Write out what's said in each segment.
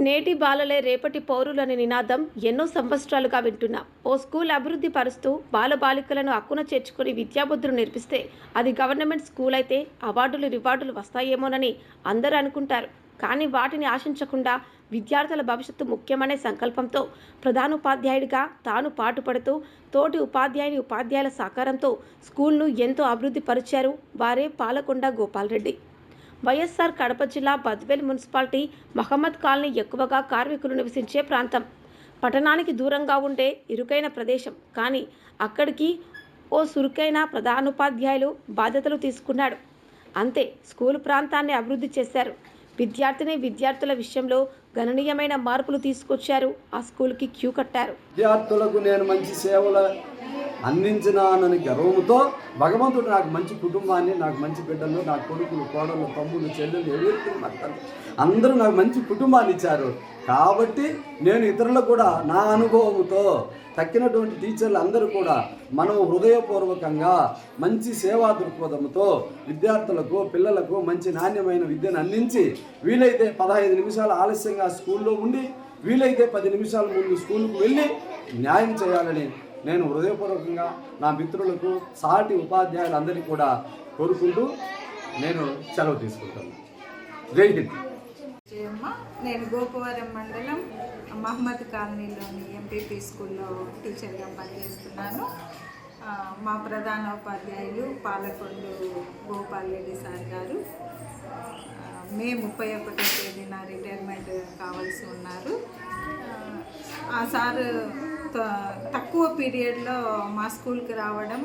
నేటి బాలలే రేపటి పౌరులనే నినాదం ఎన్నో సంవత్సరాలుగా వింటున్నాం. ఓ స్కూల్ అభివృద్ధి పరుస్తూ బాలబాలికలను హక్కున చేర్చుకుని విద్యాబుద్ధులు నేర్పిస్తే అది గవర్నమెంట్ స్కూల్ అయితే అవార్డులు రివార్డులు వస్తాయేమోనని అందరూ అనుకుంటారు. కానీ వాటిని ఆశించకుండా విద్యార్థుల భవిష్యత్తు ముఖ్యమనే సంకల్పంతో ప్రధానోపాధ్యాయుడిగా తాను పాటుపడుతూ తోటి ఉపాధ్యాయుల సహకారంతో స్కూల్ను ఎంతో అభివృద్ధి పరిచారు వారే పాలకొండ గోపాల్రెడ్డి. వైఎస్ఆర్ కడప జిల్లా బద్వేల్ మున్సిపాలిటీ మహమ్మద్ కాలనీ ఎక్కువగా కార్మికులు నివసించే ప్రాంతం. పట్టణానికి దూరంగా ఉండే ఇరుకైన ప్రదేశం. కానీ అక్కడికి ఓ చురుకైన ప్రధానోపాధ్యాయులు బాధ్యతలు తీసుకున్నాడు. అంతే స్కూలు ప్రాంతాన్ని అభివృద్ధి చేశారు. విద్యార్థుల విషయంలో గణనీయమైన మార్పులు తీసుకొచ్చారు. ఆ స్కూల్కి క్యూ కట్టారు. విద్యార్థులకు నేను మంచి సేవలు అందించినానని గర్వంతో భగవంతుడు నాకు మంచి కుటుంబాన్ని, నాకు మంచి బిడ్డలు, నా కొడుకులు, కోడళ్ళు, తమ్ముళ్ళు, చెల్లెలు, ఎవరికి అందరూ నాకు మంచి కుటుంబాన్ని ఇచ్చారు. కాబట్టి నేను ఇతరులకు కూడా నా అనుభవంతో తక్కినటువంటి టీచర్లు అందరూ కూడా మనం హృదయపూర్వకంగా మంచి సేవా దృక్పథంతో విద్యార్థులకు, పిల్లలకు మంచి నాణ్యమైన విద్యను అందించి వీలైతే 15 నిమిషాలు ఆలస్యంగా స్కూల్లో ఉండి వీలైతే 10 నిమిషాల ముందు స్కూల్కు వెళ్ళి న్యాయం చేయాలని నేను హృదయపూర్వకంగా నా మిత్రులకు, సాటి ఉపాధ్యాయులందరికీ కూడా కోరుకుంటూ నేను సెలవు తీసుకుంటాను. జై హింద్. నేను గోపవరం మండలం మహమ్మద్ కాలనీలోని ఎంపీపీ స్కూల్లో టీచర్గా పనిచేస్తున్నాను. మా ప్రధానోపాధ్యాయులు పాలకొండ గోపాల్రెడ్డి సార్ గారు మే 31వ తేదీన రిటైర్మెంట్ కావాల్సి ఉన్నారు. ఆ సార్ తక్కువ పీరియడ్లో మా స్కూల్కి రావడం,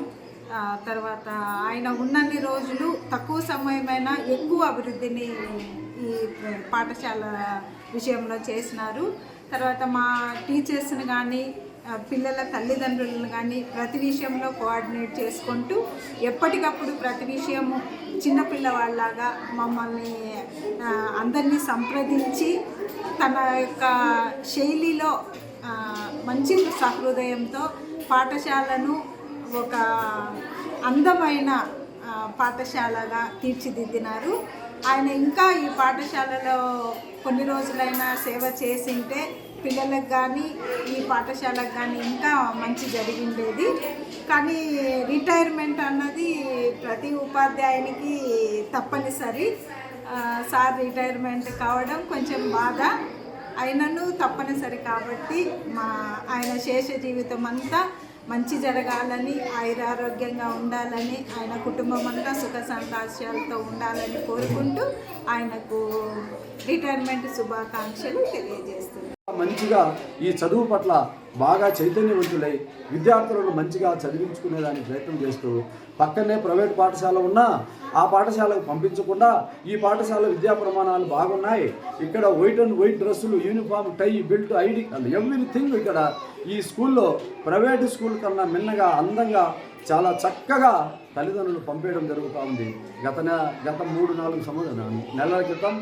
తర్వాత ఆయన ఉన్నన్ని రోజులు తక్కువ సమయమైనా ఎక్కువ అభివృద్ధిని ఈ పాఠశాల విషయంలో చేసినారు. తర్వాత మా టీచర్స్ని కానీ పిల్లల తల్లిదండ్రులను కానీ ప్రతి విషయంలో కోఆర్డినేట్ చేసుకుంటూ ఎప్పటికప్పుడు ప్రతి విషయము చిన్నపిల్లవాళ్ళలాగా మమ్మల్ని అందరినీ సంప్రదించి తన యొక్క శైలిలో మంచి సహృదయంతో పాఠశాలను ఒక అందమైన పాఠశాలగా తీర్చిదిద్దినారు. ఆయన ఇంకా ఈ పాఠశాలలో కొన్ని రోజులైనా సేవ చేసింటే పిల్లలకు కానీ ఈ పాఠశాలకు కానీ ఇంకా మంచి జరిగిండేది. కానీ రిటైర్మెంట్ అన్నది ప్రతి ఉపాధ్యాయునికి తప్పనిసరి. సార్ రిటైర్మెంట్ కావడం కొంచెం బాధ అయినను తప్పనిసరి. కాబట్టి ఆయన శేష జీవితం అంతా మంచి జరగాలని, ఆయురారోగ్యంగా ఉండాలని, ఆయన కుటుంబం అంతా సుఖ సంతోషాలతో ఉండాలని కోరుకుంటూ ఆయనకు రిటైర్మెంట్ శుభాకాంక్షలు తెలియజేస్తున్నాను. మంచిగా ఈ చదువు పట్ల బాగా చైతన్యవంతులై విద్యార్థులను మంచిగా చదివించుకునేదానికి ప్రయత్నం చేస్తూ పక్కనే ప్రైవేట్ పాఠశాల ఉన్నా ఆ పాఠశాలకు పంపించకుండా ఈ పాఠశాల విద్యా ప్రమాణాలు బాగున్నాయి, ఇక్కడ వైట్ అండ్ వైట్ డ్రెస్సులు, యూనిఫామ్, టై, బెల్ట్, ఐడి ఎవ్రీథింగ్ ఇక్కడ ఈ స్కూల్లో ప్రైవేట్ స్కూల్ కన్నా మిన్నగా అందంగా చాలా చక్కగా తల్లిదండ్రులు పంపేయడం జరుగుతూ ఉంది. గత 3-4 నెలల క్రితం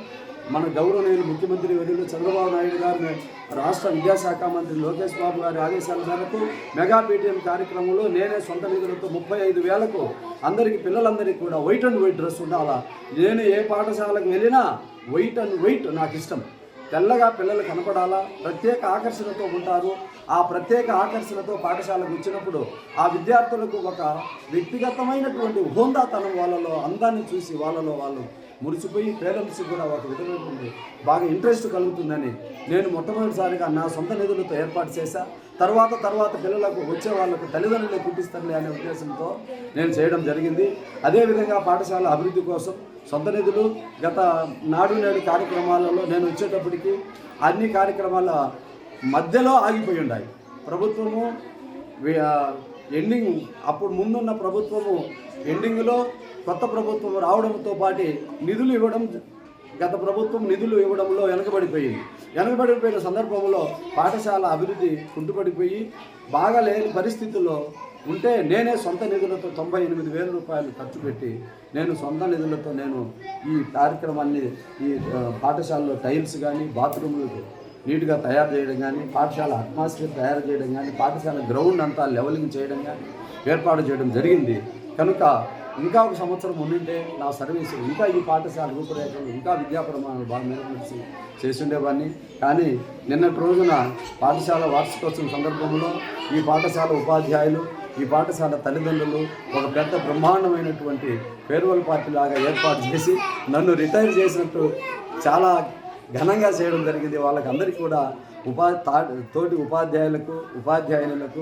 మన గౌరవనీయులు ముఖ్యమంత్రి వర్యులు చంద్రబాబు నాయుడు గారు, రాష్ట్ర విద్యాశాఖ మంత్రి లోకేష్ బాబు గారి ఆదేశాల మేరకు మెగా పీటీఎం కార్యక్రమంలో నేనే సొంత నిధులతో 35,000కు అందరికీ పిల్లలందరికీ కూడా వైట్ అండ్ వైట్ డ్రెస్ ఉండాలా. నేను ఏ పాఠశాలకు వెళ్ళినా వైట్ అండ్ వైట్ నాకు ఇష్టం. తెల్లగా పిల్లలు కనపడాలా, ప్రత్యేక ఆకర్షణతో ఉంటారు. ఆ ప్రత్యేక ఆకర్షణతో పాఠశాలకు వచ్చినప్పుడు ఆ విద్యార్థులకు ఒక వ్యక్తిగతమైనటువంటి హోందాతనం వాళ్ళలో అందాన్ని చూసి వాళ్ళలో వాళ్ళు మురిసిపోయి పేరెంట్స్ కూడా ఒక విధమైనటువంటి బాగా ఇంట్రెస్ట్ కలుగుతుందని నేను మొట్టమొదటిసారిగా నా సొంత నిధులతో ఏర్పాటు చేశా. తర్వాత పిల్లలకు వచ్చే వాళ్ళకు తల్లిదండ్రులు పుట్టిస్తానులే అనే ఉద్దేశంతో నేను చేయడం జరిగింది. అదేవిధంగా పాఠశాల అభివృద్ధి కోసం సొంత నిధులు గత నాడు నేడు కార్యక్రమాలలో నేను వచ్చేటప్పటికి అన్ని కార్యక్రమాల మధ్యలో ఆగిపోయి ఉన్నాయి. ప్రభుత్వము ఎండింగ్, అప్పుడు ముందున్న ప్రభుత్వము ఎండింగ్లో కొత్త ప్రభుత్వం రావడంతో పాటు నిధులు ఇవ్వడం, గత ప్రభుత్వం నిధులు ఇవ్వడంలో వెనకబడిపోయిన సందర్భంలో పాఠశాల అభివృద్ధి కుంటుపడిపోయి బాగా లేని పరిస్థితుల్లో ఉంటే నేనే సొంత నిధులతో 98,000 రూపాయలు ఖర్చు పెట్టి నేను సొంత నిధులతో నేను ఈ కార్యక్రమాన్ని ఈ పాఠశాలలో టైల్స్ కానీ, బాత్రూమ్లు నీట్గా తయారు చేయడం కానీ, పాఠశాల అట్మాస్ఫియర్ తయారు చేయడం కానీ, పాఠశాల గ్రౌండ్ అంతా లెవలింగ్ చేయడం కానీ ఏర్పాటు చేయడం జరిగింది. కనుక ఇంకా ఒక సంవత్సరం ఉండింటే నా సర్వీసు ఇంకా ఈ పాఠశాల రూపురేఖలు ఇంకా విద్యా ప్రమాణాలు బాగా మెరుగుపరిచి చేస్తుండేవాడిని. కానీ నిన్నటి రోజున పాఠశాల వార్షికోత్సవం సందర్భంలో ఈ పాఠశాల ఉపాధ్యాయులు, ఈ పాఠశాల తల్లిదండ్రులు ఒక పెద్ద బ్రహ్మాండమైనటువంటి ఫేర్వెల్ పార్టీ లాగా ఏర్పాటు చేసి నన్ను రిటైర్ చేసినట్టు చాలా ఘనంగా చేయడం జరిగింది. వాళ్ళకందరికీ కూడా తోటి ఉపాధ్యాయులకు, ఉపాధ్యాయునులకు,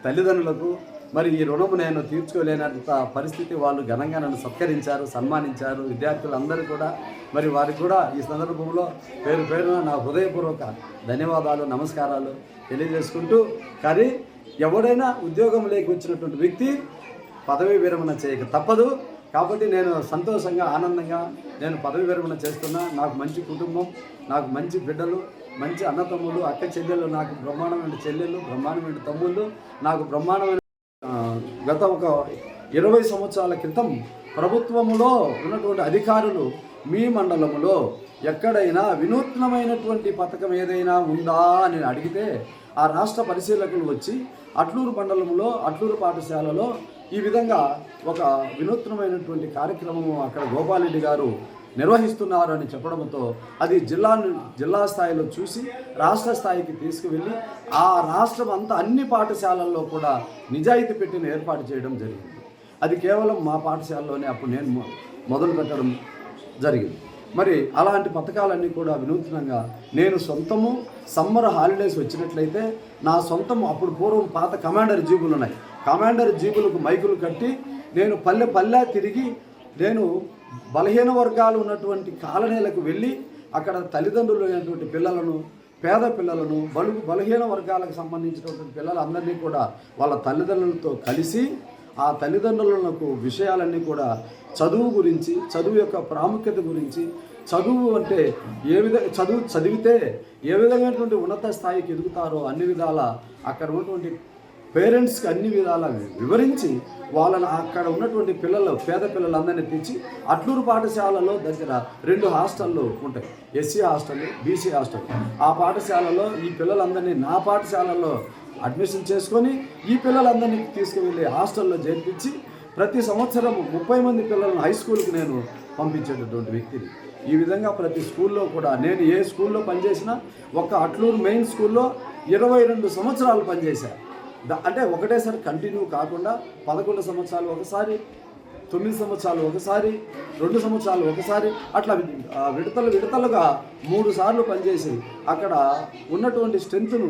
తల్లిదండ్రులకు మరి ఈ రుణము నేను తీర్చుకోలేనంత పరిస్థితి వాళ్ళు ఘనంగా నన్ను సత్కరించారు, సన్మానించారు. విద్యార్థులందరూ కూడా మరి వారికి కూడా ఈ సందర్భంలో పేరు పేరున నా హృదయపూర్వక ధన్యవాదాలు, నమస్కారాలు తెలియజేసుకుంటూ, కానీ ఎవడైనా ఉద్యోగం లేక వచ్చినటువంటి వ్యక్తి పదవీ విరమణ చేయక తప్పదు. కాబట్టి నేను సంతోషంగా, ఆనందంగా నేను పదవీ విరమణ చేస్తున్నా. నాకు మంచి కుటుంబం, నాకు మంచి బిడ్డలు, మంచి అన్నతమ్ములు, అక్క చెల్లెళ్ళు, నాకు బ్రహ్మాండమైన చెల్లెళ్ళు, బ్రహ్మాండమైన తమ్ముళ్ళు, నాకు బ్రహ్మాండమైన గత ఒక 20 సంవత్సరాల క్రితం ప్రభుత్వములో ఉన్నటువంటి అధికారులు మీ మండలంలో ఎక్కడైనా వినూత్నమైనటువంటి పథకం ఏదైనా ఉందా అని అడిగితే ఆ రాష్ట్ర పరిశీలకులు వచ్చి అట్లూరు మండలంలో, అట్లూరు పాఠశాలలో ఈ విధంగా ఒక వినూత్నమైనటువంటి కార్యక్రమము అక్కడ గోపాలరెడ్డి గారు నిర్వహిస్తున్నారు అని చెప్పడంతో అది జిల్లా స్థాయిలో చూసి రాష్ట్ర స్థాయికి తీసుకువెళ్ళి ఆ రాష్ట్రం అంతా అన్ని పాఠశాలల్లో కూడా నిజాయితీ పెట్టిన ఏర్పాటు చేయడం జరిగింది. అది కేవలం మా పాఠశాలలోనే అప్పుడు నేను మొదలు పెట్టడం జరిగింది. మరి అలాంటి పథకాలన్నీ కూడా వినూత్నంగా నేను సొంతము సమ్మర్ హాలిడేస్ వచ్చినట్లయితే నా సొంతము అప్పుడు పూర్వం పాత కమాండర్ జీబులు ఉన్నాయి. కమాండర్ జీబులకు మైకులు కట్టి నేను పల్లె తిరిగి నేను బలహీన వర్గాలు ఉన్నటువంటి కాలనీలకు వెళ్ళి అక్కడ తల్లిదండ్రులు అయినటువంటి పిల్లలను, పేద పిల్లలను, బలహీన వర్గాలకు సంబంధించినటువంటి పిల్లలందరినీ కూడా వాళ్ళ తల్లిదండ్రులతో కలిసి ఆ తల్లిదండ్రులకు విషయాలన్నీ కూడా చదువు గురించి, చదువు యొక్క ప్రాముఖ్యత గురించి, చదువు అంటే చదివితే ఏ విధమైనటువంటి ఉన్నత స్థాయికి ఎదుగుతారో అన్ని విధాల అక్కడ ఉన్నటువంటి పేరెంట్స్కి అన్ని విధాలా వివరించి వాళ్ళని అక్కడ ఉన్నటువంటి పేద పిల్లలందరినీ తెచ్చి అట్లూరు పాఠశాలలో దగ్గర 2 హాస్టళ్ళు ఉంటాయి, ఎస్సీ హాస్టల్, బీసీ హాస్టల్. ఆ పాఠశాలలో ఈ పిల్లలందరినీ నా పాఠశాలలో అడ్మిషన్ చేసుకొని ఈ పిల్లలందరినీ తీసుకువెళ్ళి హాస్టల్లో చేర్పించి ప్రతి సంవత్సరం 30 మంది పిల్లలను హై స్కూల్కి నేను పంపించేటటువంటి వ్యక్తిని. ఈ విధంగా ప్రతి స్కూల్లో కూడా నేను ఏ స్కూల్లో పనిచేసినా ఒక అట్లూరు మెయిన్ స్కూల్లో 22 సంవత్సరాలు పనిచేశాను. అంటే ఒకటేసారి కంటిన్యూ కాకుండా 11 సంవత్సరాలు ఒకసారి, 9 సంవత్సరాలు ఒకసారి, 2 సంవత్సరాలు ఒకసారి, అట్లా విడతలుగా 3 సార్లు పనిచేసి అక్కడ ఉన్నటువంటి స్ట్రెంత్ను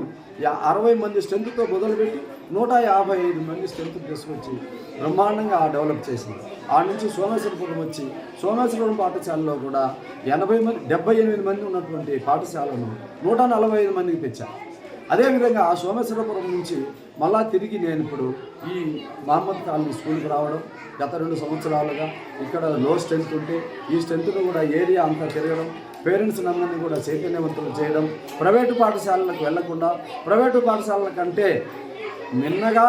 60 మంది స్ట్రెంత్తో మొదలుపెట్టి 155 మంది స్ట్రెంత్ తీసుకొచ్చి బ్రహ్మాండంగా డెవలప్ చేసింది. ఆ నుంచి సోమేశ్వరపురం వచ్చి సోమేశ్వరపురం పాఠశాలలో కూడా 78 మంది ఉన్నటువంటి పాఠశాలను 145 మందికి తెచ్చాను. అదేవిధంగా ఆ సోమేశ్వరపురం నుంచి మళ్ళా తిరిగి నేను ఇప్పుడు ఈ మహమ్మద్ కాలనీ స్కూల్కి రావడం, గత 2 సంవత్సరాలుగా ఇక్కడ లో స్ట్రెంత్ ఉంటే ఈ స్ట్రెంత్ను కూడా ఏరియా అంతా తిరగడం, పేరెంట్స్ అందరినీ కూడా చైతన్యవంతులు చేయడం, ప్రైవేటు పాఠశాలలకు వెళ్లకుండా ప్రైవేటు పాఠశాలల కంటే మిన్నగా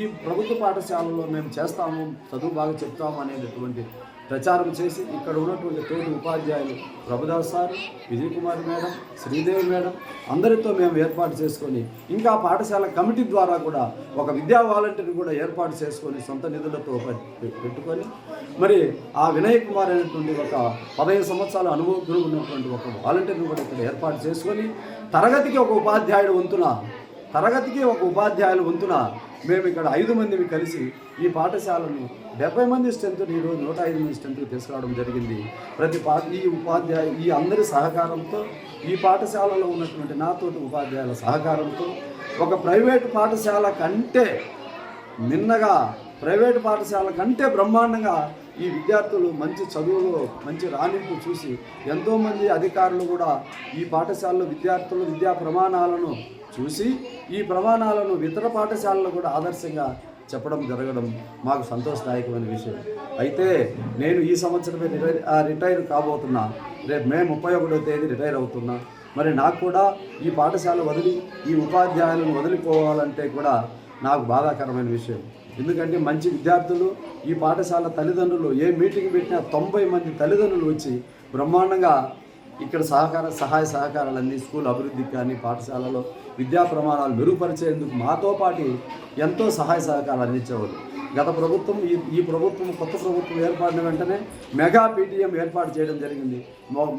ఈ ప్రభుత్వ పాఠశాలలో మేము చేస్తాము, చదువు బాగా చెప్తాము అనేటటువంటి ప్రచారం చేసి ఇక్కడ ఉన్నటువంటి తోటి ఉపాధ్యాయులు Prabhudas sir, Vijay Kumar madam, Sridevi madam అందరితో మేము ఏర్పాటు చేసుకొని ఇంకా పాఠశాల కమిటీ ద్వారా కూడా ఒక విద్యా వాలంటీర్ని కూడా ఏర్పాటు చేసుకొని సొంత నిధులతో పెట్టుకొని మరి ఆ వినయ్ కుమార్ అనేటువంటి ఒక 15 సంవత్సరాల అనుభవం ఉన్నటువంటి ఒక వాలంటీర్ని కూడా ఇక్కడ ఏర్పాటు చేసుకొని తరగతికి ఒక ఉపాధ్యాయులు వంతున మేము ఇక్కడ 5 మందిని కలిసి ఈ పాఠశాలను 70 మంది స్ట్రెంత్ని ఈరోజు 105 మంది స్ట్రెంత్కి తీసుకురావడం జరిగింది. ఈ అందరి సహకారంతో ఈ పాఠశాలలో ఉన్నటువంటి నాతోటి ఉపాధ్యాయుల సహకారంతో ఒక ప్రైవేటు పాఠశాల కంటే మిన్నగా, ప్రైవేటు పాఠశాల కంటే బ్రహ్మాండంగా ఈ విద్యార్థులు మంచి చదువులో మంచి రాణింపు చూసి ఎంతోమంది అధికారులు కూడా ఈ పాఠశాలలో విద్యార్థులు విద్యా ప్రమాణాలను చూసి ఈ ప్రమాణాలను ఇతర పాఠశాలలో కూడా ఆదర్శంగా చెప్పడం జరగడం మాకు సంతోషదాయకమైన విషయం. అయితే నేను ఈ సంవత్సరమే రిటైర్ కాబోతున్నా. రేపు మే 31వ తేదీ రిటైర్ అవుతున్నా. మరి నాకు కూడా ఈ పాఠశాల వదిలి ఈ ఉపాధ్యాయులను వదిలిపోవాలంటే కూడా నాకు బాధాకరమైన విషయం. ఎందుకంటే మంచి విద్యార్థులు ఈ పాఠశాల తల్లిదండ్రులు ఏ మీటింగ్ పెట్టినా 90 మంది తల్లిదండ్రులు వచ్చి బ్రహ్మాండంగా ఇక్కడ సహాయ సహకారాలన్నీ స్కూల్ అభివృద్ధికి కానీ పాఠశాలలో విద్యా ప్రమాణాలు మెరుగుపరిచేందుకు మాతో పాటు ఎంతో సహాయ సహకారాలు అందించేవారు. గత ప్రభుత్వం ఈ ప్రభుత్వం కొత్త ప్రభుత్వం ఏర్పడిన వెంటనే మెగా పీటీఎం ఏర్పాటు చేయడం జరిగింది.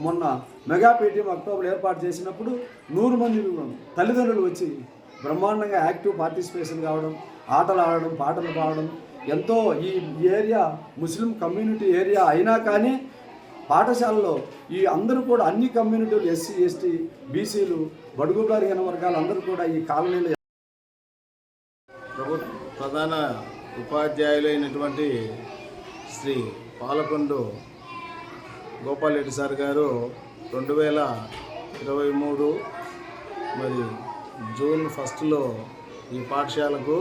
మొన్న మెగా పీటీఎం అక్టోబర్ ఏర్పాటు చేసినప్పుడు 100 మంది తల్లిదండ్రులు వచ్చి బ్రహ్మాండంగా యాక్టివ్ పార్టిసిపేషన్ కావడం, ఆటలు ఆడడం, పాటలు పాడడం. ఎంతో ఈ ఏరియా ముస్లిం కమ్యూనిటీ ఏరియా అయినా కానీ పాఠశాలలో ఈ అందరూ కూడా అన్ని కమ్యూనిటీలు ఎస్సీ, ఎస్టీ, బీసీలు, బడుగు బలహీన వర్గాలు అందరూ కూడా ఈ కాలనీలో ప్రధాన ఉపాధ్యాయులైనటువంటి శ్రీ పాలకొండు గోపాల్ రెడ్డి సార్ గారు 2023 మరి జూన్ 1లో ఈ పాఠశాలకు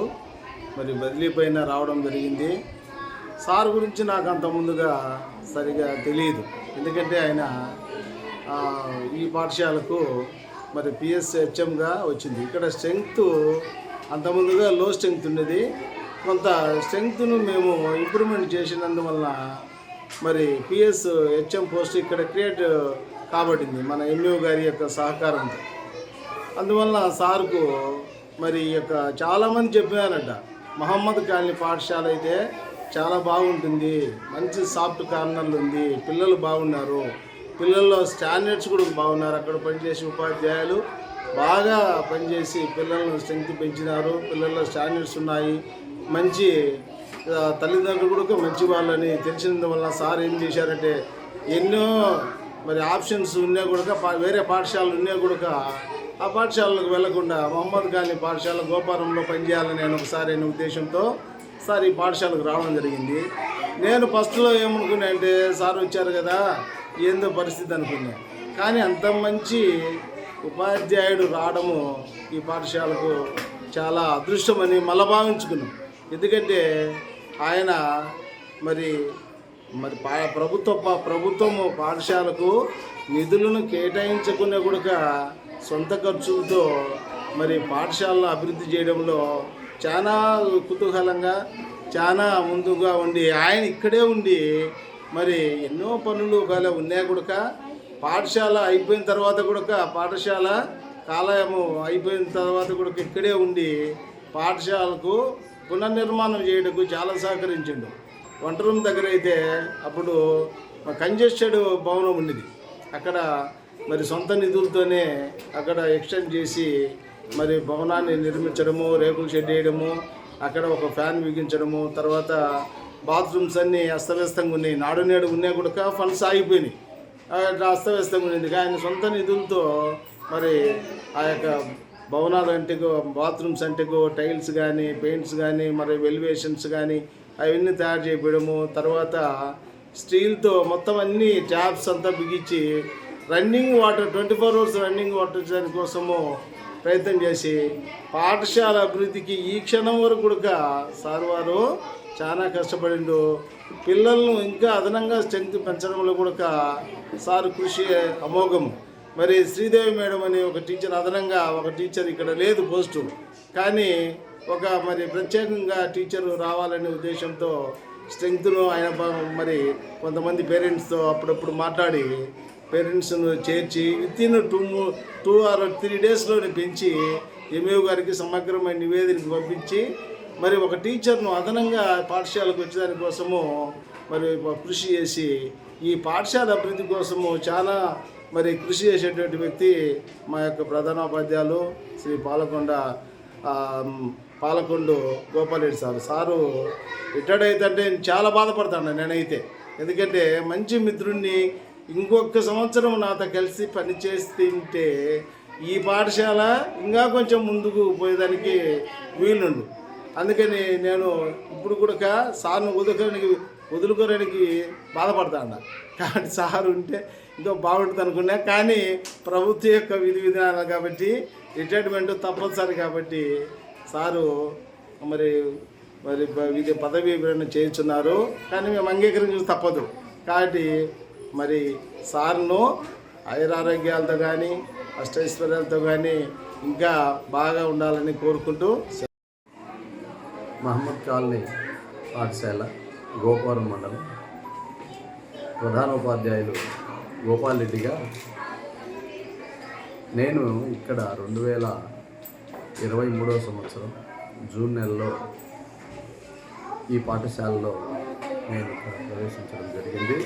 మరి బదిలీ పైన రావడం జరిగింది. సార్ గురించి నాకు అంత ముందుగా సరిగా తెలియదు, ఎందుకంటే ఆయన ఈ పాఠశాలకు మరి PSHMగా వచ్చింది. ఇక్కడ స్ట్రెంగ్త్ అంత ముందుగా లో స్ట్రెంగ్త్ ఉండేది, కొంత స్ట్రెంగ్త్ను మేము ఇంప్రూవ్మెంట్ చేసినందువల్ల మరి PSHM పోస్ట్ ఇక్కడ క్రియేట్ కాబట్టింది మన MU గారి యొక్క సహకారంతో. అందువల్ల సార్కు మరి యొక్క చాలామంది చెప్పారట, మహమ్మద్ కాలనీ పాఠశాల అయితే చాలా బాగుంటుంది, మంచి సాఫ్ట్ కార్నర్లు ఉంది, పిల్లలు బాగున్నారు, పిల్లల్లో స్టాండర్డ్స్ కూడా బాగున్నారు, అక్కడ పనిచేసే ఉపాధ్యాయులు బాగా పనిచేసి పిల్లలను స్ట్రెంగ్త్ పెంచినారు, పిల్లల్లో స్టాండర్డ్స్ ఉన్నాయి, మంచి తల్లిదండ్రులు కూడా మంచి వాళ్ళని తెలిసినందువల్ల సార్ ఏం చేశారంటే ఎన్నో మరి ఆప్షన్స్ ఉన్నా కూడా వేరే పాఠశాలలు ఉన్నా కూడా ఆ పాఠశాలకు వెళ్లకుండా మహమ్మద్ కాలనీ పాఠశాల గోపారంలో పనిచేయాలని నేను ఒకసారి అనే ఉద్దేశంతో సార్ ఈ పాఠశాలకు రావడం జరిగింది. నేను ఫస్ట్లో ఏమనుకున్నా అంటే సార్ వచ్చారు కదా ఏందో పరిస్థితి అనుకున్నా, కానీ అంత మంచి ఉపాధ్యాయుడు రావడము ఈ పాఠశాలకు చాలా అదృష్టమని మళ్ళా భావించుకున్నాం. ఎందుకంటే ఆయన మరి ప్రభుత్వము పాఠశాలకు నిధులను కేటాయించకుండా కూడా సొంత ఖర్చులతో మరి పాఠశాలను అభివృద్ధి చేయడంలో చాలా కుతూహలంగా చాలా ముందుగా ఉండి ఆయన ఇక్కడే ఉండి మరి ఎన్నో పనులు ఒకవేళ ఉన్నాయి కూడా పాఠశాల అయిపోయిన తర్వాత కూడా పాఠశాల కాలము అయిపోయిన తర్వాత కూడా ఇక్కడే ఉండి పాఠశాలకు పునర్నిర్మాణం చేయడానికి చాలా సహకరించిండు. వంట రూమ్ దగ్గర అయితే అప్పుడు కంజెస్టెడ్ భవనం ఉండేది, అక్కడ మరి సొంత నిధులతోనే అక్కడ ఎక్స్టెండ్ చేసి మరి భవనాన్ని నిర్మించడము, రేకుల షెడ్ వేయడము, అక్కడ ఒక ఫ్యాన్ బిగించడము, తర్వాత బాత్రూమ్స్ అన్నీ అస్తవ్యస్తంగా ఉన్నాయి, నాడు నేడు ఉన్నా కూడా ఫండ్స్ ఆగిపోయినాయి, అట్లా అస్తవ్యస్తంగా ఉండేది. ఆయన సొంత నిధులతో మరి ఆ యొక్క భవనాలు అంటే బాత్రూమ్స్ అంటే టైల్స్ కానీ పెయింట్స్ కానీ మరి వెలివేషన్స్ కానీ అవన్నీ తయారు చేయడము, తర్వాత స్టీల్తో మొత్తం అన్ని ట్యాప్స్ అంతా బిగించి running water 24 hours running water దానికోసము ప్రయత్నం చేసి పాఠశాల అభివృద్ధికి ఈ క్షణం వరకు కూడా సార్ వారు చాలా కష్టపడిండు. పిల్లలను ఇంకా అదనంగా స్ట్రెంగ్త్ పెంచడంలో కూడా సార్ కృషి అమోఘము. మరి శ్రీదేవి మేడం అని ఒక టీచర్ అదనంగా ఒక టీచర్ ఇక్కడ లేదు పోస్టు, కానీ ఒక మరి ప్రత్యేకంగా టీచరు రావాలనే ఉద్దేశంతో స్ట్రెంగ్త్ను ఆయన మరి కొంతమంది పేరెంట్స్తో అప్పుడప్పుడు మాట్లాడి పేరెంట్స్ను చేర్చి వితిన్ 2 or 3 daysలోనే పెంచి MU గారికి సమగ్రమైన నివేదికను పంపించి మరి ఒక టీచర్ను అదనంగా పాఠశాలకు వచ్చేదాని కోసము మరి కృషి చేసి ఈ పాఠశాల అభివృద్ధి కోసము చాలా మరి కృషి చేసేటువంటి వ్యక్తి మా యొక్క ప్రధానోపాధ్యాయులు శ్రీ పాలకొండు గోపాల్ రెడ్డి సారు రిటైర్డ్ అయితే నేను చాలా బాధపడతాను నేనైతే, ఎందుకంటే మంచి మిత్రుడిని ఇంకొక సంవత్సరం నాతో కలిసి పనిచేస్తుంటే ఈ పాఠశాల ఇంకా కొంచెం ముందుకు పోయేదానికి వీలుండు. అందుకని నేను ఇప్పుడు కూడా సార్ను వదులుకోవడానికి బాధపడతాను, కాబట్టి సార్ ఉంటే ఇంకా బాగుంటుంది అనుకున్నా, కానీ ప్రభుత్వం యొక్క విధి విధానాలు కాబట్టి రిటైర్మెంట్ తప్పనిసరి కాబట్టి సారు మరి ఇది పదవీ విరమణ చేయించున్నారు, కానీ మేము అంగీకరించడం తప్పదు. కాబట్టి మరి సార్ను ఆయురారోగ్యాలతో కానీ అష్టైశ్వర్యాలతో కానీ ఇంకా బాగా ఉండాలని కోరుకుంటూ మహమ్మద్ కాలనీ పాఠశాల గోపురం మండలం ప్రధానోపాధ్యాయులు గోపాల్ రెడ్డిగా నేను ఇక్కడ 23వ సంవత్సరం జూన్ నెలలో ఈ పాఠశాలలో నేను ప్రవేశించడం జరిగింది.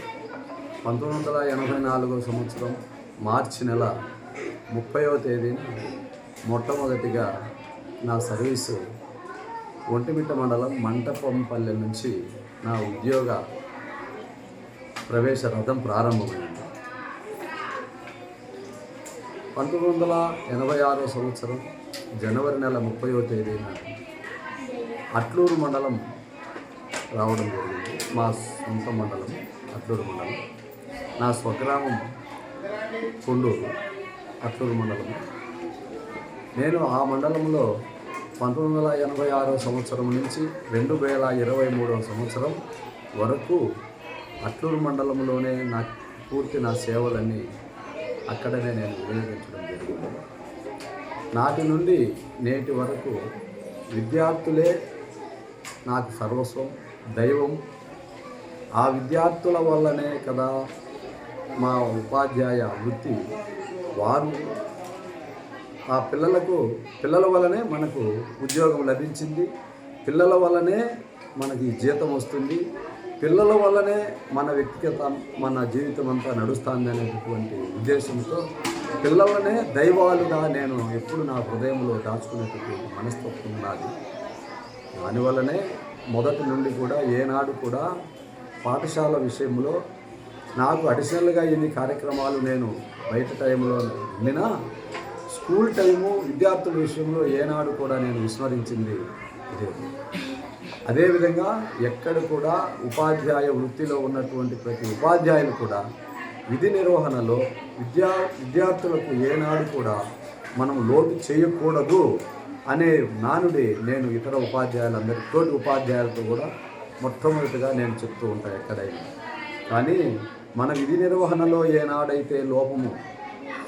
1984వ సంవత్సరం మార్చి నెల 30వ తేదీన మొట్టమొదటిగా నా సర్వీసు ఒంటిమిట్ట మండలం మంటపంపల్లె నుంచి నా ఉద్యోగ ప్రవేశ రథం ప్రారంభమైంది. 1986వ సంవత్సరం జనవరి నెల 30వ తేదీన అట్లూరు మండలం రావడం జరిగింది. మా సొంత మండలం అట్లూరు మండలం. నా స్వగ్రామం కొండూరు, అట్లూరు మండలం. నేను ఆ మండలంలో 1986వ సంవత్సరం నుంచి 2023వ సంవత్సరం వరకు అట్లూరు మండలంలోనే నా సేవలన్నీ అక్కడనే నేను వినియోగించడం జరిగింది. నాటి నుండి నేటి వరకు విద్యార్థులే నాకు సర్వస్వం, దైవం. ఆ విద్యార్థుల వల్లనే కదా మా ఉపాధ్యాయ వృత్తి. వారు ఆ పిల్లల వల్లనే మనకు ఉద్యోగం లభించింది, పిల్లల వల్లనే మనకి జీతం వస్తుంది, పిల్లల వల్లనే మన వ్యక్తిగత మన జీవితం అంతా నడుస్తుంది అనేటటువంటి ఉద్దేశంతో పిల్లలనే దైవాలుగా నేను ఎప్పుడు నా హృదయంలో దాచుకునేటటువంటి మనస్తత్వం నాది. దానివల్లనే మొదటి నుండి కూడా ఏనాడు కూడా పాఠశాల విషయంలో నాకు అడిషనల్గా ఎన్ని కార్యక్రమాలు నేను బయట టైంలో ఉండినా స్కూల్ టైము విద్యార్థుల విషయంలో ఏనాడు కూడా నేను విస్మరించింది ఇదే. అదేవిధంగా ఎక్కడ కూడా ఉపాధ్యాయ వృత్తిలో ఉన్నటువంటి ప్రతి ఉపాధ్యాయులు కూడా విధి నిర్వహణలో విద్యార్థులకు ఏనాడు కూడా మనం లోటు చేయకూడదు అనే నానుడి నేను ఇతర ఉపాధ్యాయులందరికీ తోటి ఉపాధ్యాయులతో కూడా మొట్టమొదటిగా నేను చెప్తూ ఉంటాను ఎక్కడైనా. కానీ మన విధి నిర్వహణలో ఏనాడైతే లోపము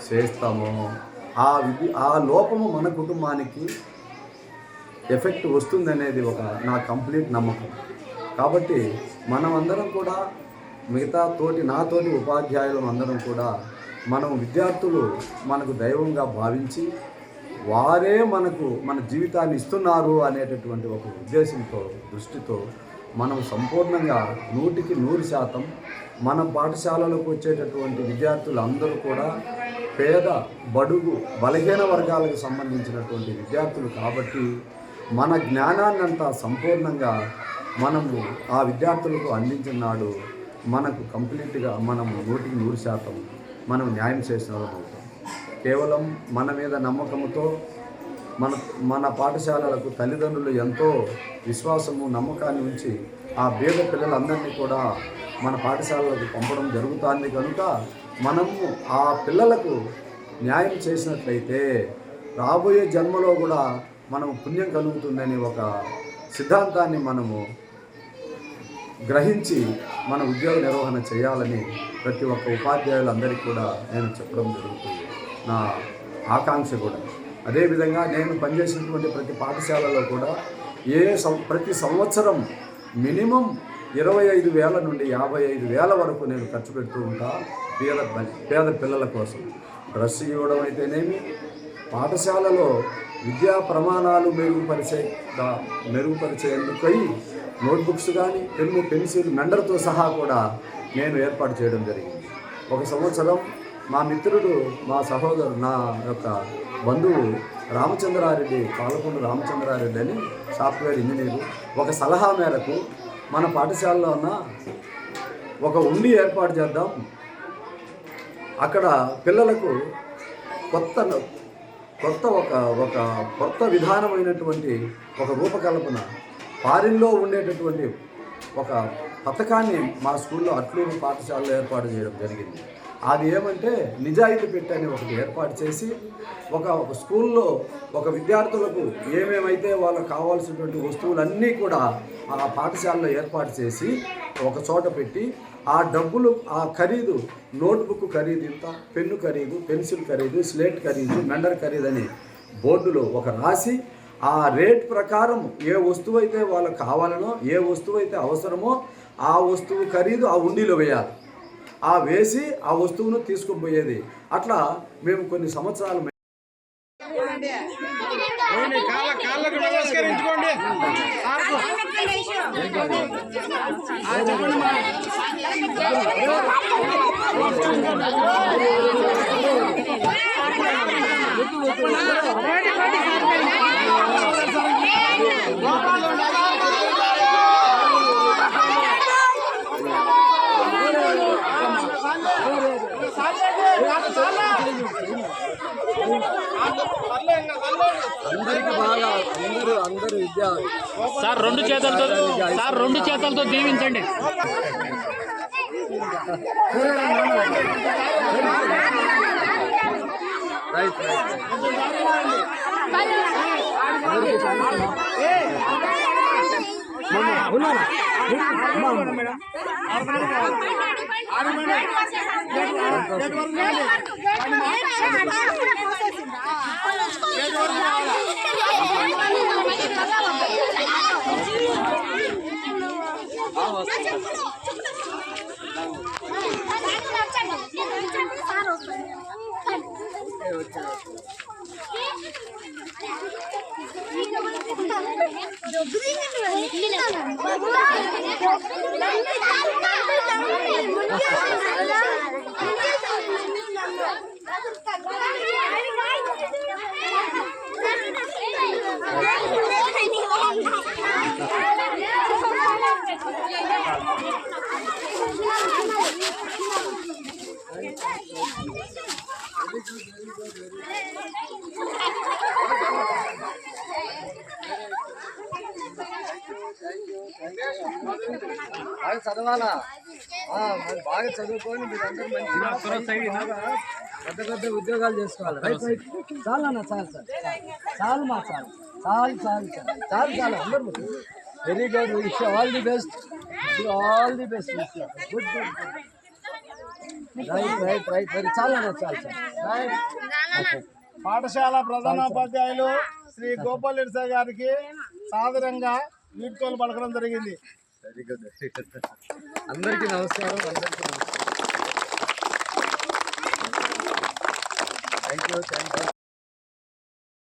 చేస్తామో ఆ లోపము మన కుటుంబానికి ఎఫెక్ట్ వస్తుందనేది నా కంప్లీట్ నమ్మకం. కాబట్టి మనమందరం కూడా నాతోటి ఉపాధ్యాయులం అందరం కూడా మనం విద్యార్థులు మనకు దైవంగా భావించి వారే మన జీవితాన్ని ఇస్తున్నారు అనేటటువంటి ఒక ఉద్దేశంతో దృష్టితో మనం సంపూర్ణంగా 100కి 100% మన పాఠశాలలకు వచ్చేటటువంటి విద్యార్థులు అందరూ కూడా పేద బడుగు బలహీన వర్గాలకు సంబంధించినటువంటి విద్యార్థులు కాబట్టి మన జ్ఞానాన్నంతా సంపూర్ణంగా మనము ఆ విద్యార్థులకు అందించిన నాడు మనకు కంప్లీట్గా మనం 100కి 100% మనం న్యాయం చేసిన వాళ్ళం అవుతాం. కేవలం మన మీద నమ్మకంతో మన పాఠశాలలకు తల్లిదండ్రులు ఎంతో విశ్వాసము నమ్మకాన్ని ఉంచి ఆ పేద పిల్లలందరినీ కూడా మన పాఠశాలలకు పంపడం జరుగుతుంది. కనుక మనము ఆ పిల్లలకు న్యాయం చేసినట్లయితే రాబోయే జన్మలో కూడా మనం పుణ్యం కలుగుతుందని ఒక సిద్ధాంతాన్ని మనము గ్రహించి మన ఉద్యోగ నిర్వహణ చేయాలని ప్రతి ఒక్క ఉపాధ్యాయులందరికీ కూడా నేను చెప్పడం జరుగుతుంది. నా ఆకాంక్ష కూడా అదేవిధంగా నేను పనిచేసినటువంటి ప్రతి పాఠశాలలో కూడా ప్రతి సంవత్సరం మినిమం 25,000 నుండి 55,000 వరకు నేను ఖర్చు పెడుతూ ఉంటా పేద పిల్లల కోసం. డ్రెస్ ఇవ్వడం అయితేనేమి, పాఠశాలలో విద్యా ప్రమాణాలు మెరుగుపరిచేందుకై నోట్బుక్స్ కానీ పెన్ను పెన్సిల్ మెండర్తో సహా కూడా నేను ఏర్పాటు చేయడం జరిగింది. ఒక సంవత్సరం మా మిత్రుడు మా సహోదరు నా యొక్క బంధువు రామచంద్రారెడ్డి, పాలకొండ రామచంద్రారెడ్డి అని సాఫ్ట్వేర్ ఇంజనీరు ఒక సలహా మేరకు మన పాఠశాలలో ఉన్న ఒక ఉండి ఏర్పాటు చేద్దాం, అక్కడ పిల్లలకు కొత్త విధానమైనటువంటి ఒక రూపకల్పన ఫారిన్లో ఉండేటటువంటి ఒక పథకాన్ని మా స్కూల్లో అట్లూరు పాఠశాలలో ఏర్పాటు చేయడం జరిగింది. అది ఏమంటే నిజాయితీ పెట్టని ఒకటి ఏర్పాటు చేసి ఒక స్కూల్లో ఒక విద్యార్థులకు ఏమేమైతే వాళ్ళకు కావాల్సినటువంటి వస్తువులన్నీ కూడా ఆ పాఠశాలలో ఏర్పాటు చేసి ఒక చోట పెట్టి ఆ డబ్బులు ఆ ఖరీదు నోట్బుక్ ఖరీదు ఇంత, పెన్ను ఖరీదు, పెన్సిల్ ఖరీదు, స్లేట్ ఖరీదు, మెండర్ ఖరీదు అని బోర్డులో ఒక రాసి ఆ రేట్ ప్రకారం ఏ వస్తువు అయితే వాళ్ళకు కావాలనో ఏ వస్తువు అయితే అవసరమో ఆ వస్తువు ఖరీదు ఆ ఉండిలో వేయాలి. ఆ వేసి ఆ వస్తువును తీసుకుపోయేది. అట్లా మేము కొన్ని సంవత్సరాలు కాళ్ళకు నమస్కరించుకోండి. సార్ రెండు చేతులతో దీవించండి. బాగా చదవాలా, బాగా చదువుకొని మీరందరూ మంచిగా పెద్ద పెద్ద ఉద్యోగాలు చేసుకోవాలి. రైట్ రైట్ చాలు అన్న, చాలు చాలు చాలు మా చాలు చాలు చాలు చాలు చాలు చాలు అందరూ very good. Wish all the best, all the best. Good good right right right very చాలు అన్న, చాలు చాలు. పాఠశాల ప్రధానోపాధ్యాయులు శ్రీ గోపాల్ రెడ్డి సార్ గారికి సాదరంగా వీడ్కోలు పలకడం జరిగింది. Very good. అందరికీ నమస్కారం. Thank you.